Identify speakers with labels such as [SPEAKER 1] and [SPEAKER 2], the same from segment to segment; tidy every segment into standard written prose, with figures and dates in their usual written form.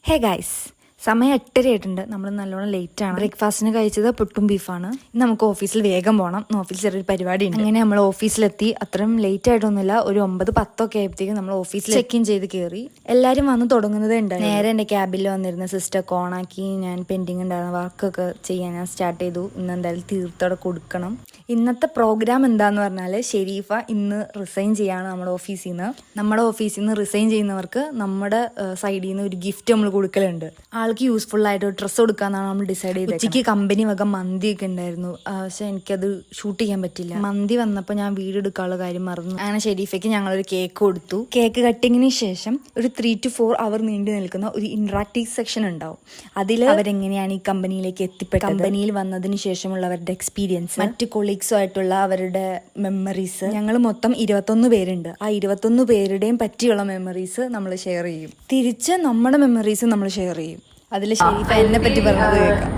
[SPEAKER 1] Hey guys, സമയം 8:30 ആയിട്ടുണ്ട്. നമ്മൾ നല്ലോണം ലേറ്റ് ആണ്. ബ്രേക്ക്ഫാസ്റ്റിന് കഴിച്ചത് പുട്ടും ബീഫാണ്. ഇന്ന് നമുക്ക് ഓഫീസിൽ വേഗം പോകണം. ഓഫീസിൽ ചെറിയൊരു പരിപാടി ഉണ്ട്. അങ്ങനെ നമ്മൾ ഓഫീസിലെത്തി. അത്രയും ലേറ്റ് ആയിട്ടൊന്നുമില്ല. ഒരു 9-10 ഒക്കെ ആയപ്പോഴത്തേക്കും നമ്മൾ ഓഫീസിൽ ചെക്ക് ഇൻ ചെയ്ത് കയറി. എല്ലാവരും വന്ന് തുടങ്ങുന്നതേ ഉണ്ടായി. നേരെ എൻ്റെ ക്യാബിൽ വന്നിരുന്ന സിസ്റ്റർ ഓണാക്കി. ഞാൻ പെൻഡിങ് ഉണ്ടായിരുന്ന വർക്കൊക്കെ ചെയ്യാൻ ഞാൻ സ്റ്റാർട്ട് ചെയ്തു. ഇന്ന് എന്തായാലും തീർത്തോടെ കൊടുക്കണം. ഇന്നത്തെ പ്രോഗ്രാം എന്താന്ന് പറഞ്ഞാൽ, ഷെരീഫ ഇന്ന് റിസൈൻ ചെയ്യാണ് നമ്മുടെ ഓഫീസിൽ നിന്ന്. നമ്മുടെ ഓഫീസിൽ നിന്ന് റിസൈൻ ചെയ്യുന്നവർക്ക് നമ്മുടെ സൈഡിൽ നിന്ന് ഒരു ഗിഫ്റ്റ് നമ്മൾ കൊടുക്കലുണ്ട്. ആൾക്ക് യൂസ്ഫുൾ ആയിട്ട് ഡ്രസ്സ് കൊടുക്കാന്നാണ് നമ്മൾ ഡിസൈഡ് ചെയ്തത്. ഉച്ചയ്ക്ക് കമ്പനി വക മന്തിയൊക്കെ ഉണ്ടായിരുന്നു. പക്ഷെ എനിക്കത് ഷൂട്ട് ചെയ്യാൻ പറ്റില്ല. മന്തി വന്നപ്പോൾ ഞാൻ വീഡിയോ എടുക്കാനുള്ള കാര്യം മറന്നു. അങ്ങനെ ഷെരീഫയ്ക്ക് ഞങ്ങളൊരു കേക്ക് കൊടുത്തു. കേക്ക് കട്ടിങ്ങിന് ശേഷം ഒരു 3 to 4 അവർ നീണ്ടു നിൽക്കുന്ന ഒരു ഇന്ററാക്റ്റീവ് സെക്ഷൻ ഉണ്ടാവും. അതിൽ അവരെങ്ങനെയാണ് ഈ കമ്പനിയിലേക്ക് എത്തിപ്പെട്ടത്, കമ്പനിയിൽ വന്നതിന് ശേഷമുള്ള അവരുടെ എക്സ്പീരിയൻസ്, മറ്റ് കൊളീഗ്സും ആയിട്ടുള്ള അവരുടെ മെമ്മറീസ്. ഞങ്ങൾ മൊത്തം 21 പേരുണ്ട്. ആ 21 പേരുടെയും പറ്റിയുള്ള മെമ്മറീസ് നമ്മൾ ഷെയർ ചെയ്യും. തിരിച്ച് നമ്മുടെ മെമ്മറീസ് നമ്മൾ ഷെയർ ചെയ്യും. അതിൽ ഷെരീഫ എന്നെ പറ്റി പറഞ്ഞത് കേൾക്കാം.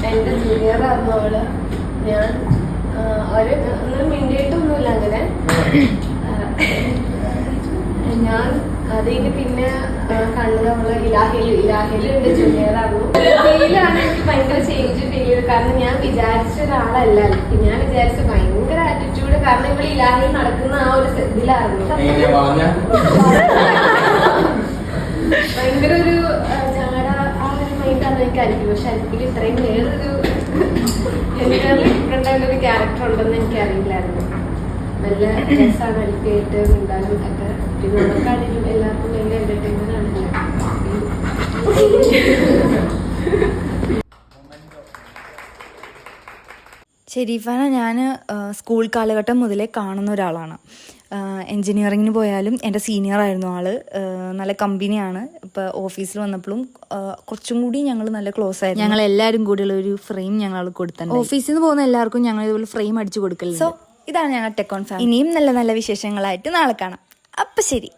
[SPEAKER 2] എന്റെ ജൂനിയർ ആയിരുന്നവള്. ഞാൻ ഒന്നും മിണ്ടിയിട്ടൊന്നുമില്ല അങ്ങനെ. ഞാൻ അതിന് പിന്നെ കണ്ടത് അവള് ഇലാഹില് എന്റെ ജൂനിയർ ആയിരുന്നു. ഫീലാണ് എനിക്ക് ഭയങ്കര ചേഞ്ച് ഫീൽ ചെയ്തത്. കാരണം ഞാൻ വിചാരിച്ച ഒരാളല്ല. ഞാൻ വിചാരിച്ച ഭയങ്കര ആറ്റിറ്റ്യൂഡ്. കാരണം ഇവിടെ ഇലാഹിൽ നടക്കുന്ന ആ ഒരു ഇതിലായിരുന്നു. ഭയങ്കര ഒരു ചാട ആ ഒരു മൈൻഡാണ് എനിക്ക് അരിക്കും. പക്ഷെ അരിക്കിൽ ഇത്രയും വേറൊരു ഡിഫറെന്റ് ആയിട്ടൊരു ക്യാരക്ടർ ഉണ്ടെന്ന് എനിക്ക് അറിയില്ലായിരുന്നു. നല്ല രസമാണ് അരിക്കായിട്ട് ഉണ്ടാകും ഒക്കെ. പിന്നെ നമുക്കാണെങ്കിലും എല്ലാവർക്കും ഭയങ്കര എന്റർടൈൻമെന്റ് ആണല്ലോ.
[SPEAKER 1] ഷെരീഫാനെ ഞാൻ സ്കൂൾ കാലഘട്ടം മുതലേ കാണുന്ന ഒരാളാണ്. എൻജിനീയറിങ്ങിന് പോയാലും എൻ്റെ സീനിയർ ആയിരുന്നു ആള്. നല്ല കമ്പനിയാണ്. ഇപ്പോൾ ഓഫീസിൽ വന്നപ്പോഴും കുറച്ചും കൂടി ഞങ്ങൾ നല്ല ക്ലോസ് ആയിരുന്നു. ഞങ്ങൾ എല്ലാവരും കൂടിയുള്ള ഒരു ഫ്രെയിം ഞങ്ങൾ കൊടുത്തിട്ടുണ്ട്. ഓഫീസിൽ നിന്ന് പോകുന്ന എല്ലാവർക്കും ഞങ്ങൾ ഇതുപോലെ ഫ്രെയിം അടിച്ചു കൊടുക്കലുണ്ട്. സോ ഇതാണ് ഞങ്ങൾ ടെക് ഓൺ ഫാമിലി. ഇനിയും നല്ല നല്ല വിശേഷങ്ങളായിട്ട് നാളെ കാണാം. അപ്പം ശരി.